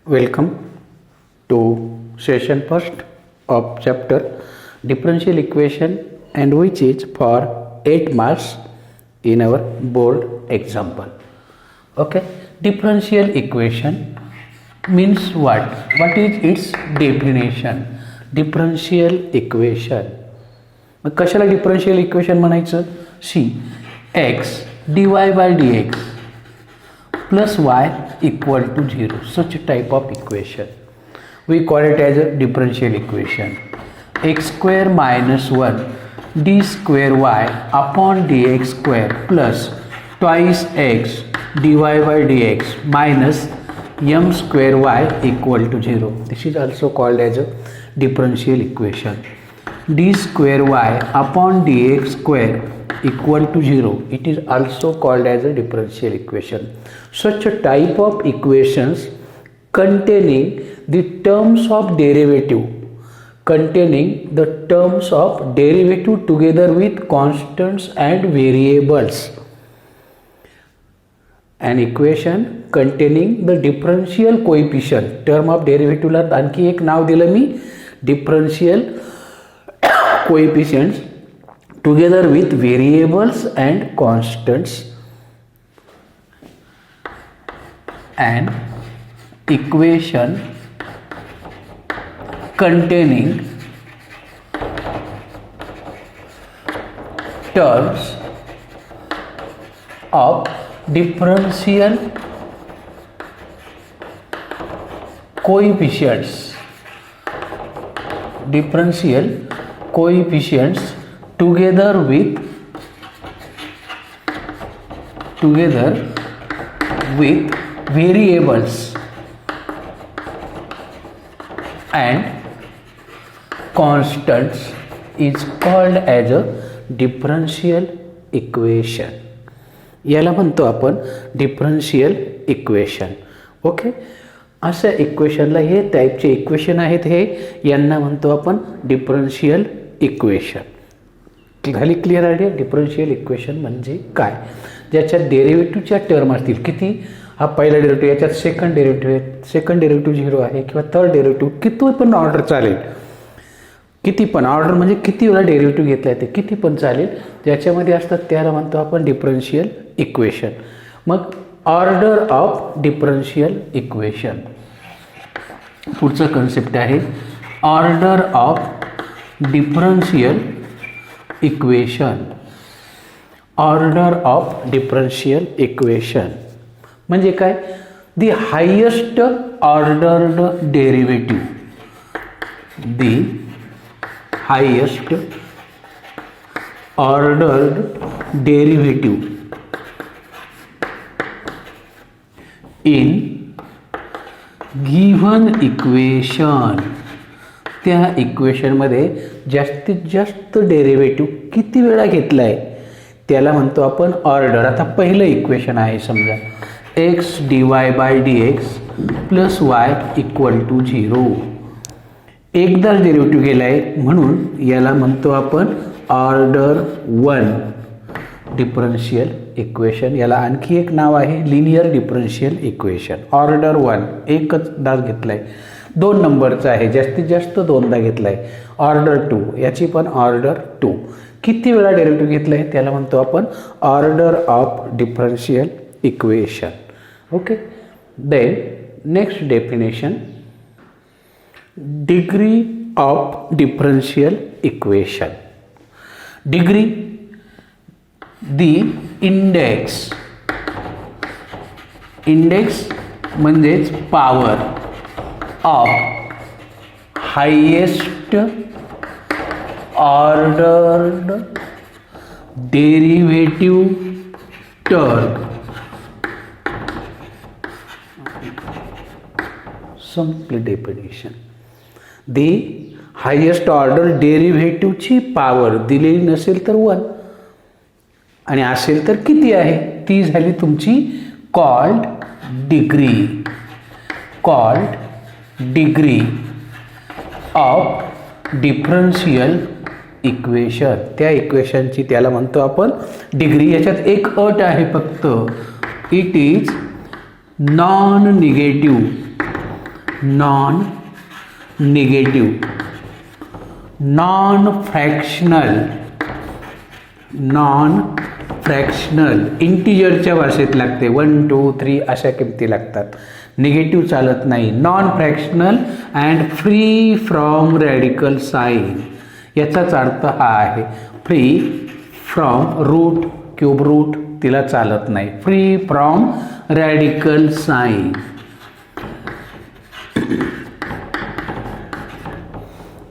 Welcome to session first of chapter differential equation, and which is for 8 marks in our board example. Okay, differential equation means what? What is its definition? Differential equation. मग कशाला differential equation म्हणायचं? C x dy by dx plus y equal to 0, such type of equation we call it as a differential equation. X square minus 1 d square y upon dx square plus twice x dy by dx minus m square y equal to 0. This is also called as a differential equation. D square y upon dx square equal to 0, it is also called as a differential equation. Such a type of equations containing the terms of derivative together with constants and variables. An equation containing the differential coefficient, term of derivative ला आणखी एक नाव दिलं मी, differential coefficients together with variables and constants. An equation containing terms of differential coefficients together with variables and constants is called as a differential equation. याला म्हणतो आपण differential equation. Okay, अशा इक्वेशनला हे टाईपचे इक्वेशन आहेत, हे यांना म्हणतो आपण differential equation. झाली क्लिअर आयडिया? डिफरन्शियल इक्वेशन म्हणजे काय? ज्याच्यात डेरिव्हेटिव्हच्या टर्म असतील. किती? हा पहिला डेरिव्हेटिव्ह, याच्यात सेकंड डेरिव्हेटिव्ह 0 आहे किंवा थर्ड डेरिव्हेटिव्ह, किती पण ऑर्डर चालेल. किती पण ऑर्डर म्हणजे किती वेळा डेरिव्हेटिव्ह घेतला येते, किती पण चालेल. ज्याच्यामध्ये असतात त्याला म्हणतो आपण डिफरन्शियल इक्वेशन. मग ऑर्डर ऑफ डिफरन्शियल इक्वेशन, पुढचं कन्सेप्ट आहे order of differential equation. Order of differential equation म्हणजे काय? The highest ordered derivative, the highest ordered derivative in given equation. त्या इक्वेशनमध्ये जास्तीत जास्त डेरिव्हेटिव्ह किती वेळा घेतला आहे त्याला म्हणतो आपण ऑर्डर. आता पहिलं इक्वेशन आहे समजा x d y by d x plus y equal to 0. एकदाच डेरिव्हेटिव्ह गेला आहे म्हणून याला म्हणतो आपण ऑर्डर 1 डिफरन्शियल इक्वेशन. याला आणखी एक नाव आहे लिनियर डिफरन्शियल इक्वेशन. ऑर्डर 1 एकच दास घेतला आहे, 2 नंबरचा आहे, जास्तीत जास्त 2दा घेतला आहे. ऑर्डर 2, याची पण ऑर्डर 2. किती वेळा डेरिव्हेटिव्ह घेतला आहे त्याला म्हणतो आपण order of differential equation. Okay, then next definition, degree of differential equation. Degree, the index म्हणजेच power of highest ordered derivative term. Simple definition, the highest order डेरिव्हेटिव्हची पॉवर दिलेली नसेल तर 1 आणि असेल तर किती आहे, ती झाली तुमची called degree of differential equation. त्या इक्वेशनची त्याला म्हणतो आपण डिग्री. याच्यात एक अट आहे फक्त, it is non negative non negative, non fractional इंटिजरच्या भाषेत लागते. 1 2 3 अशा किमती लागतात. निगेटिव्ह चालत नाही. Non fractional and free from radical sign, याचाच अर्थ हा आहे. Free from root, cube root तिला चालत नाही. Free from radical sign.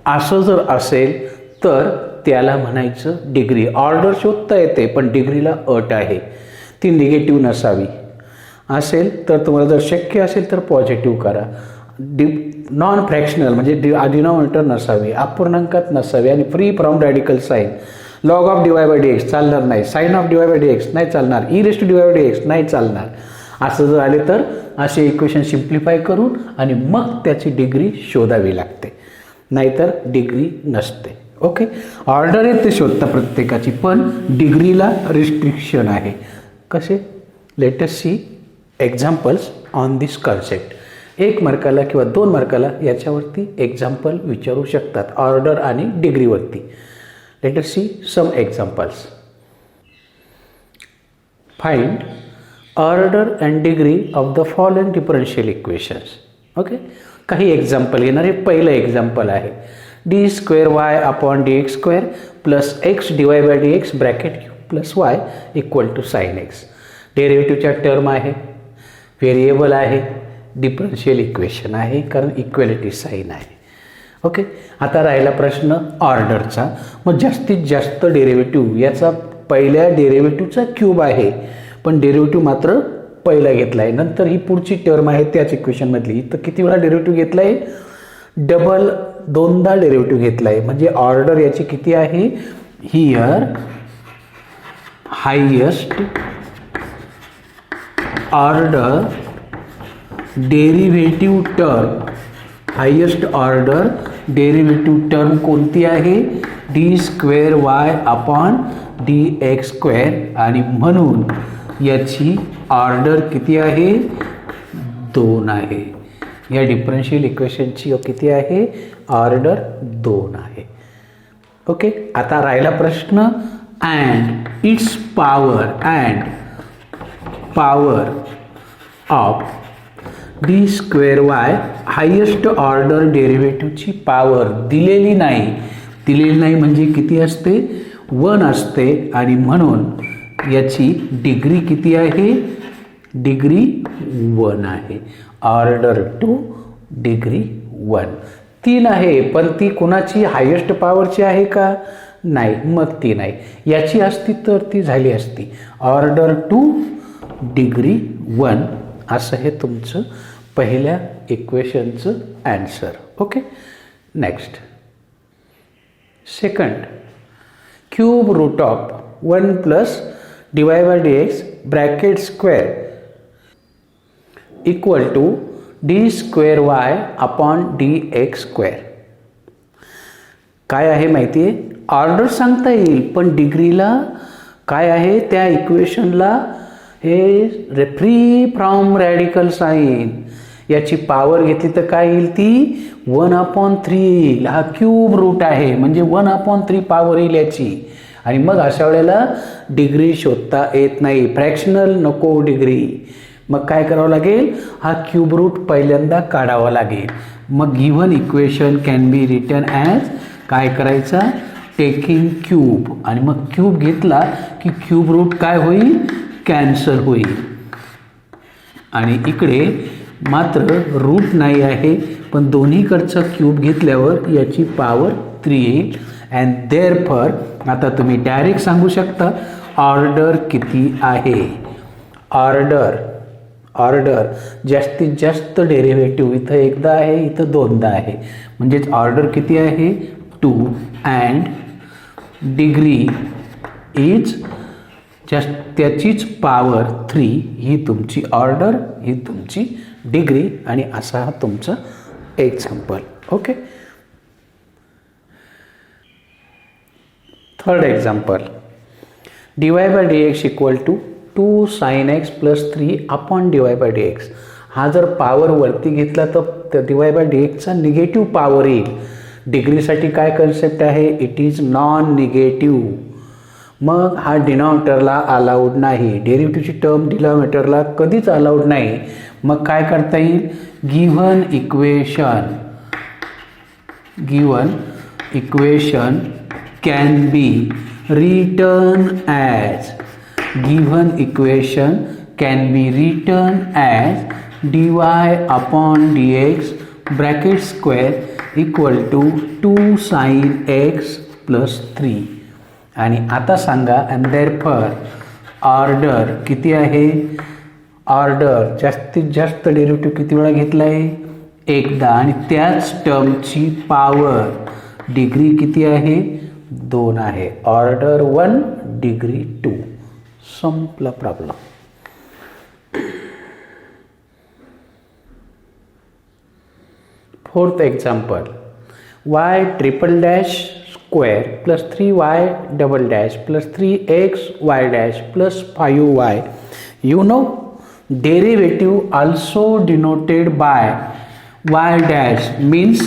असं जर असेल तर त्याला म्हणायचं डिग्री. ऑर्डर शोधता येते पण डिग्रीला अट आहे, ती निगेटिव्ह नसावी. असेल तर तुम्हाला जर शक्य असेल तर पॉझिटिव्ह करा. नॉन फ्रॅक्शनल म्हणजे डिनॉमिनेटर नसावी, अपूर्णांकात नसावी आणि free from radical sign. Log of d y by d x चालणार नाही, sine of d y by d x नाही चालणार, e raise to d y by d x नाही चालणार. असं जर आले तर असे इक्वेशन सिम्प्लिफाय करून आणि मग त्याची डिग्री शोधावी लागते, नाहीतर डिग्री नसते. ओके, ऑर्डर आहे ते शोधता प्रत्येकाची, पण डिग्रीला रिस्ट्रिक्शन आहे. कसे? Let us see examples on this concept. 1 मार्काला किंवा 2 मार्काला याच्यावरती एक्झाम्पल विचारू शकतात, ऑर्डर आणि डिग्रीवरती. Let us see some examples. Find order and degree of the following differential equations. Okay, काही एक्झाम्पल घेणार. हे पहिलं एक्झाम्पल आहे. D square y upon d x square plus x dy by d x bracket q plus y equal to sine x. डेरिव्हेटिव्हच्या term आहे, variable आहे, differential equation आहे कारण इक्वॅलिटी साईन आहे. ओके, आता राहिला प्रश्न ऑर्डरचा. मग जास्तीत जास्त डेरिव्हेटिव्ह, याचा पहिल्या डेरिव्हेटिव्हचा क्यूब आहे पण डेरिव्हेटिव्ह मात्र पहिला घेतला आहे. नंतर ही पुढची टर्म आहे त्याच इक्वेशनमधली, तर किती वेळा डेरिव्हेटिव्ह घेतला आहे? डबल, 2दा डेरिव्हेटिव्ह घेतला आहे. म्हणजे ऑर्डर याची किती आहे? Here highest order derivative term, highest order derivative term कोणती आहे? D square y upon d x square. आणि म्हणून याची ऑर्डर किती आहे? 2 आहे. या डिफरन्शियल इक्वेशनची किती आहे? ऑर्डर 2 आहे. ओके, आता राहिला प्रश्न and it's power, and power of d square y, highest order डेरिव्हेटिव्हची पॉवर दिलेली नाही. दिलेली नाही म्हणजे किती असते? 1 असते. आणि म्हणून याची डिग्री किती आहे? डिग्री 1 आहे. Order 2, degree 1. 3 आहे पण ती कोणाची? हायेस्ट पॉवरची आहे का? नाही, मग ती नाही. याची असती तर ती झाली असती. ऑर्डर 2, डिग्री 1 असं हे तुमचं पहिल्या इक्वेशनचं answer. Okay, next. Second, cube root of 1 plus dy by d x bracket square equal to d square y upon d x square. काय आहे माहिती आहे? ऑर्डर सांगता येईल पण डिग्रीला काय आहे? त्या इक्वेशनला हे फ्री फ्रॉम रॅडिकल साईन, याची पॉवर घेतली तर काय येईल? ती 1/3 येईल. हा क्यूब रूट आहे म्हणजे 1/3 पॉवर येईल याची. आणि मग अशा वेळेला डिग्री शोधता येत नाही. फ्रॅक्शनल नको डिग्री. मग काय करावं लागेल? हा क्यूब रूट पहिल्यांदा काढावा लागेल. मग given equation can be written as, काय करायचा? Taking cube. आणि मग क्यूब घेतला की क्यूब रूट काय होईल? कॅन्सल होईल. आणि इकडे मात्र रूट नाही आहे पण दोन्हीकडचा क्यूब घेतल्यावर याची पॉवर 3 येईल. अँड देअरफॉर आता तुम्ही डायरेक्ट सांगू शकता ऑर्डर किती आहे. ऑर्डर जास्तीत जास्त डेरिव्हेटिव्ह इथं एकदा आहे, इथं 2दा आहे. म्हणजेच ऑर्डर किती आहे? 2. अँड डिग्री इज जस्ट त्याचीच पॉवर 3. ही तुमची ऑर्डर, ही तुमची डिग्री. आणि असा हा तुमचा example. Okay, third example. dy by dx equal to 2 sin x plus 3 upon dy by dx. हा जर पॉवर वरती घेतला तर तर dy बाय dxचा निगेटिव्ह पॉवर येईल. डिग्रीसाठी काय कन्सेप्ट आहे, इट इज नॉन निगेटिव्ह. मग हा डिनॉमिनेटरला अलाउड नाही, डेरिव्हेटिव्हची टर्म डिनॉमिनेटरला कधीच अलाउड नाही. मग काय करता येईल, given equation can be written as dy upon dx bracket square equal to 2 sin x plus 3. आणि आता सांगा, अँड देअरफॉर ऑर्डर किती आहे, ऑर्डर जास्तीत जास्त डेरिव्हेटिव्ह किती वेळा घेतला आहे, एकदा. आणि त्याच टर्मची पॉवर डिग्री किती आहे, 2 आहे. Order 1 degree 2. संपला problem. Fourth example, y triple dash square plus 3y double dash plus 3xy dash plus 5y. You know derivative also denoted by y dash means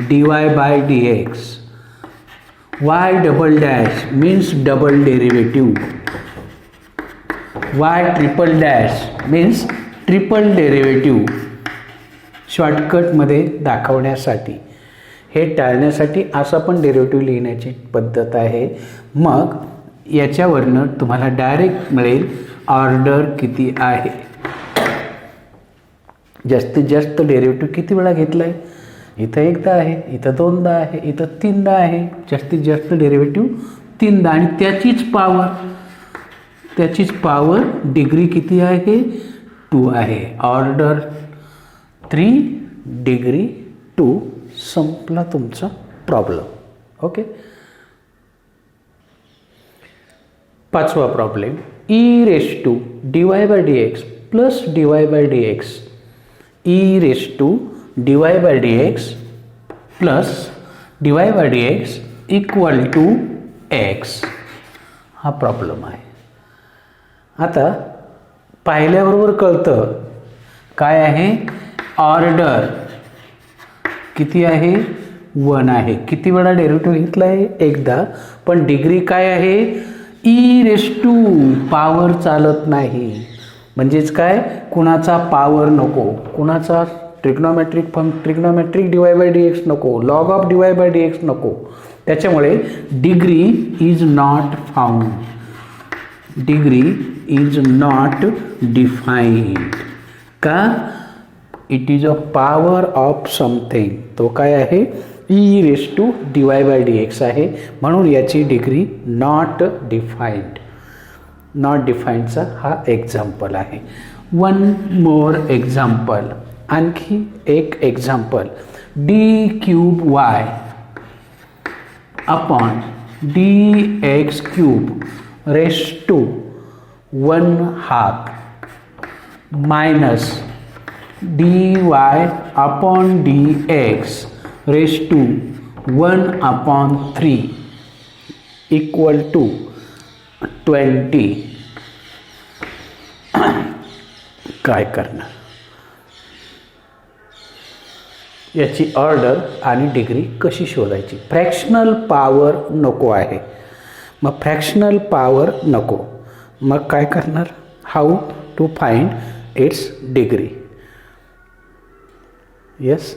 dy by dx. y double dash means double derivative. y triple dash means triple derivative. शॉर्टकटमध्ये दाखवण्यासाठी, हे टाळण्यासाठी असं पण derivative लिहिण्याची पद्धत आहे. मग याच्यावरनं तुम्हाला डायरेक्ट मिळेल ऑर्डर किती आहे. जास्तीत जास्त डेरिव्हेटिव्ह किती वेळा घेतला आहे, इथं एकदा आहे, इथं दोनदा आहे, इथं तीनदा आहे. जास्तीत जास्त डेरिव्हेटिव्ह 3दा. आणि त्याचीच पॉवर डिग्री किती आहे, 2 आहे. Order 3 degree 2. संपला तुमचा प्रॉब्लेम. ओके. पाचवा problem, e raise to dy by dx plus dy by dx. E raise to dy by dx plus dy by dx equal to x. हा problem आहे. आता पाहिल्याबरोबर कळतं काय आहे, ऑर्डर किती आहे, 1 आहे. किती वेळा डेरिव्हेटिव्ह घेतला आहे, एकदा. पण डिग्री काय आहे, ई रेस टू. पॉवर चालत नाही. म्हणजेच काय, कुणाचा पॉवर नको, कुणाचा ट्रिग्नोमेट्रिक dy बाय dx नको, log of dy by dx नको. त्याच्यामुळे degree is not found, degree is not defined. का, it is a power of something. तो काय आहे, e raise to dy by dx आहे. म्हणून याची डिग्री नॉट डिफाईन्ड. नॉट डिफाईन्डचा हा एक्झाम्पल आहे. वन मोर एक्झाम्पल, आणखी एक example, d cube y upon dx cube raise to 1/2 minus dy upon dx raise to 1/3 equal to 20. काय करणार, याची ऑर्डर आणि डिग्री कशी शोधायची. फ्रॅक्शनल पॉवर नको आहे. मग फ्रॅक्शनल पॉवर नको, मग काय करणार, how to find its degree. Yes,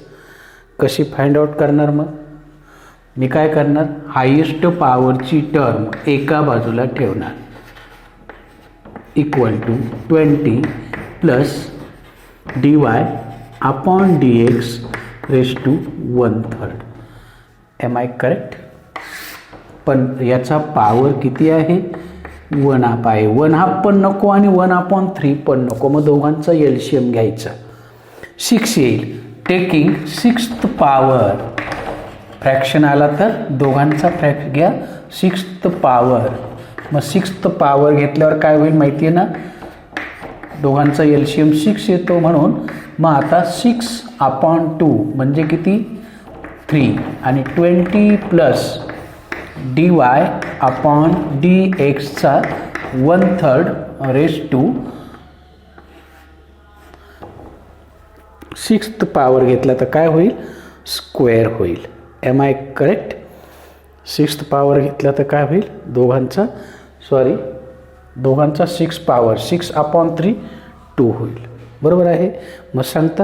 कशी फाइंड आउट करणार. मग मी काय करणार, हायेस्ट पॉवरची टर्म एका बाजूला ठेवणार, equal to 20 plus dy upon dx raise to 1/3. Am I correct. पण याचा पॉवर किती आहे, 1/2 आहे. 1/2 पण नको आणि 1/3 पण नको. मग दोघांचा एलसीएम घ्यायचा, 6 येईल. टेकिंग 6th पॉवर, फ्रॅक्शन आला तर दोघांचा घ्या 6th पॉवर. मग 6th पॉवर घेतल्यावर काय होईल माहिती आहे ना, दोघांचा एलसीएम 6 येतो. म्हणून मग आता 6/2 म्हणजे किती, 3. आणि 20 प्लस dy अपॉन dxचा 1/3 रेस टू सिक्स्थ पॉवर घेतला तर काय होईल, स्क्वेअर होईल. Am I correct. Sixth power घेतला तर काय होईल, दोघांचा 6 पॉवर 6/3 2 होईल. बरोबर आहे. मग सांगता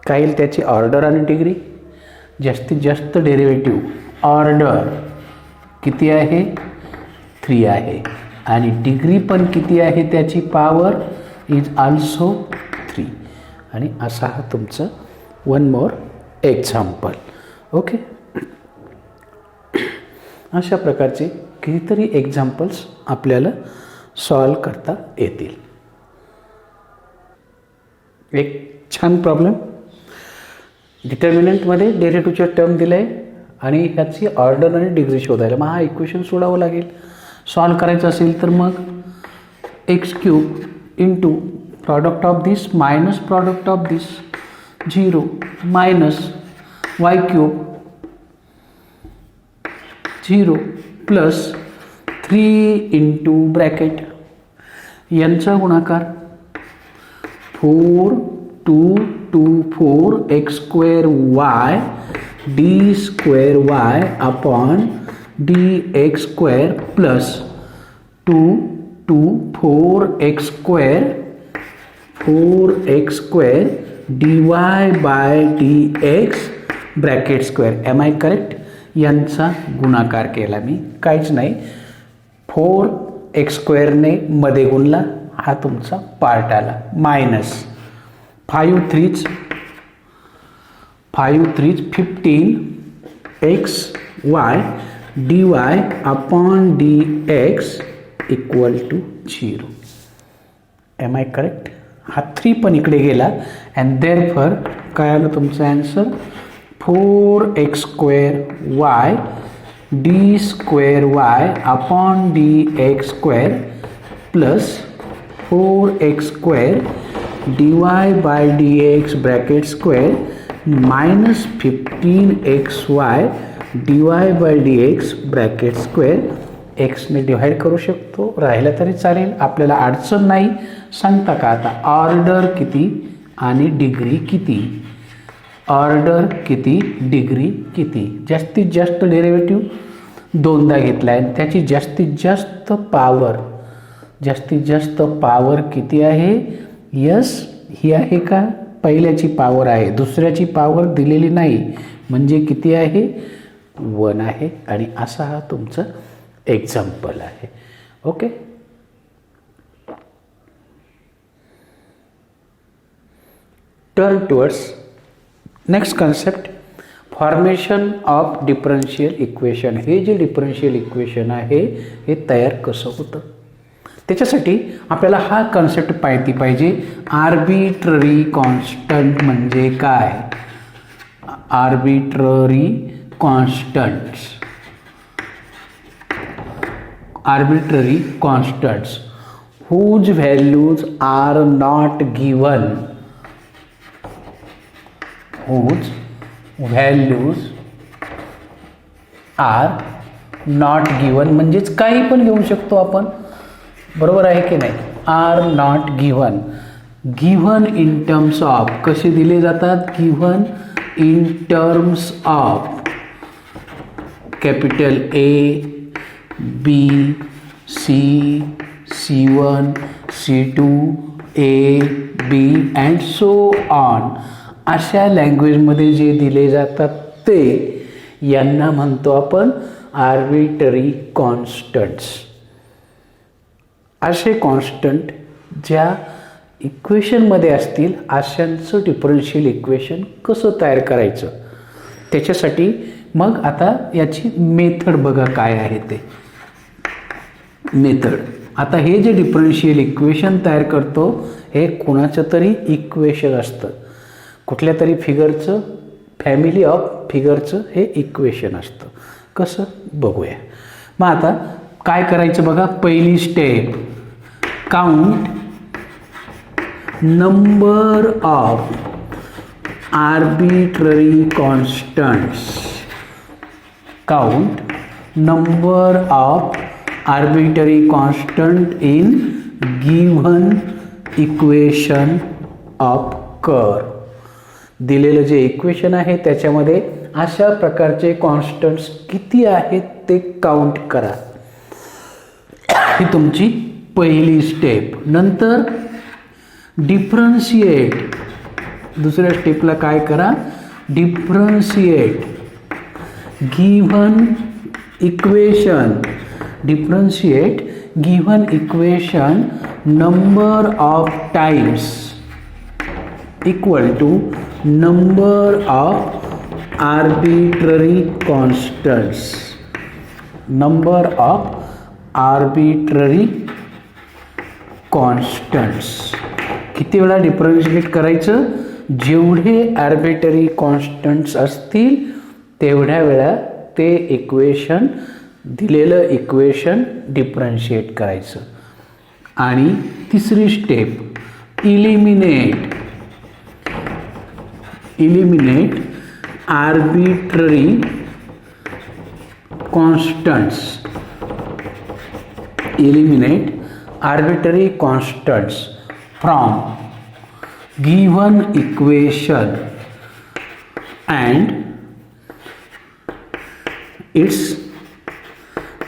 काय येईल त्याची ऑर्डर आणि डिग्री. जास्तीत जास्त डेरिव्हेटिव्ह ऑर्डर किती आहे, 3 आहे आणि डिग्री पण किती आहे त्याची, पॉवर इज ऑल्सो 3. आणि असा हा तुमचं वन मोर एक्झाम्पल. ओके. अशा प्रकारचे कितीतरी एक्झाम्पल्स आपल्याला सॉल्व करता येतील. एक छान प्रॉब्लेम. डिटर्मिनंटमध्ये डेरिव्हेटिव्हचा टर्म दिला आहे आणि ह्याची ऑर्डर आणि डिग्री शोधायला. मग हा इक्वेशन सोडावं लागेल. सॉल्व करायचं असेल तर मग x³ into product of this minus product of this 0 minus y³ 0 plus 3 into bracket यांचा गुणाकार 4 2 2 4 x² y d² y upon dx² plus 2 2 4x² dy by dx bracket square. Am I correct. यांचा गुणाकार केला मी, काहीच नाही. 4x² मध्ये गुणला, हा तुमचा पार्ट आला. Minus 5 3 15 xy dy upon dx equal to 0. Am I correct. हा 3 पण इकडे गेला अँड देअरफॉर काय आलं तुमचं answer, 4x² y d² y upon dx² plus 4x² dy by dx bracket square minus 15xy dy by dx bracket square. एक्सने divide करू शकतो, राहिलं तरी चालेल, आपल्याला अडचण नाही. सांगता का आता ऑर्डर किती आणि डिग्री किती, ऑर्डर किती डिग्री किती. जास्तीत जास्त डेरिव्हेटिव्ह 2दा घेतला आहे, त्याची जास्तीत जास्त पावर किती आहे, यस ही आहे का, पहिल्याची पावर आहे, दुसऱ्याची पावर दिलेली नाही म्हणजे किती आहे, 1 आहे. आणि असा हा तुमचं एक्झाम्पल आहे. Okay. Turn towards next concept, formation of differential equation. हे जे डिफरन्शियल इक्वेशन आहे हे तयार कसं होतं, त्याच्यासाठी आपल्याला हा कन्सेप्ट माहिती पाहिजे. आर्बिट्ररी कॉन्स्टंट म्हणजे काय, arbitrary constants, arbitrary constants whose values are not given, whose values are not given म्हणजेच काही पण घेऊ शकतो आपण, बरोबर आहे की नाही. Are not given, given in terms of, कसे दिले जातात, given in terms of capital A B C C1 C2 A B and so on. अशा लँग्वेजमध्ये जे दिले जातात ते यांना म्हणतो आपण आर्बिट्ररी कॉन्स्टंट्स. असे कॉन्स्टंट ज्या इक्वेशनमध्ये असतील अशांचं डिफरन्शियल इक्वेशन कसं तयार करायचं, त्याच्यासाठी मग आता याची मेथड बघा काय आहे ते. मेथड, आता हे जे डिफरन्शियल इक्वेशन तयार करतो हे कोणाचं तरी इक्वेशन असतं, कुठल्या तरी फिगरचं, फॅमिली ऑफ फिगरचं हे इक्वेशन असतं. कसं बघूया. मग आता काय करायचं बघा. पहिली step, count number of arbitrary constants, count number of arbitrary constant in given equation of curve. दिलेलं जे इक्वेशन आहे त्याच्यामध्ये अशा प्रकारचे कॉन्स्टंट्स किती आहेत ते काउंट करा. ही तुमची पहिली स्टेप. नंतर डिफरन्शिएट. दुसऱ्या स्टेपला काय करा, differentiate given equation. Differentiate given equation number of times equal to number of arbitrary constants. Number of arbitrary constants. किती वेळा डिफरन्शिएट करायचं, जेवढे आर्बिट्ररी कॉन्स्टंट्स असतील तेवढ्या वेळा ते इक्वेशन, दिलेलं इक्वेशन डिफरन्शिएट करायचं. आणि तिसरी step eliminate. Eliminate arbitrary constants. Eliminate arbitrary constants from given equation and it's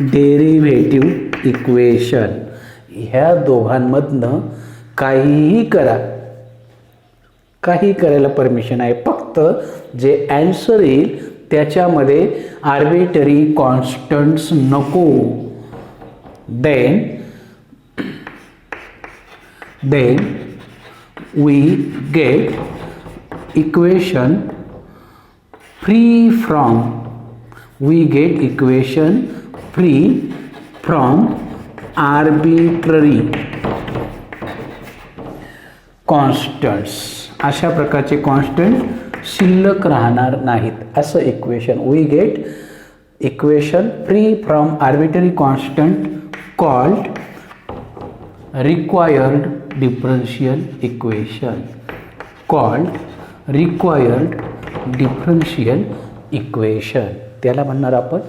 derivative equation. ह्या दोघांमधनं काहीही करा, काही करायला परमिशन आहे. फक्त जे ॲन्सर येईल त्याच्यामध्ये आर्बिट्ररी कॉन्स्टंट्स नको. Then we get equation free from. We get equation free from arbitrary constants. अशा प्रकारचे कॉन्स्टंट शिल्लक राहणार नाहीत. असं equation. We get equation free from arbitrary constant called required differential equation. Called required differential equation. त्याला म्हणणार आपण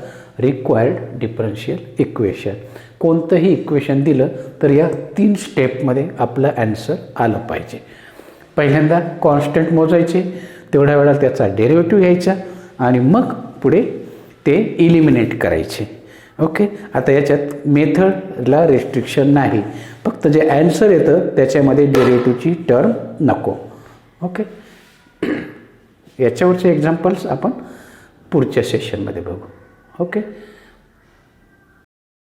रिक्वायर्ड डिफरन्शियल इक्वेशन. कोणतंही इक्वेशन दिलं तर या 3 स्टेपमध्ये आपलं ॲन्सर आलं पाहिजे. पहिल्यांदा कॉन्स्टंट मोजायचे, तेवढ्या वेळा त्याचा डेरिव्हेटिव्ह घ्यायचा आणि मग पुढे ते इलिमिनेट करायचे. ओके. आता याच्यात मेथडला रिस्ट्रिक्शन नाही, फक्त जे ॲन्सर येतं त्याच्यामध्ये डेरिव्हेटिव्हची टर्म नको. ओके. याच्यावरचे एक्झाम्पल्स आपण पुढच्या सेशनमध्ये बघू. ओके.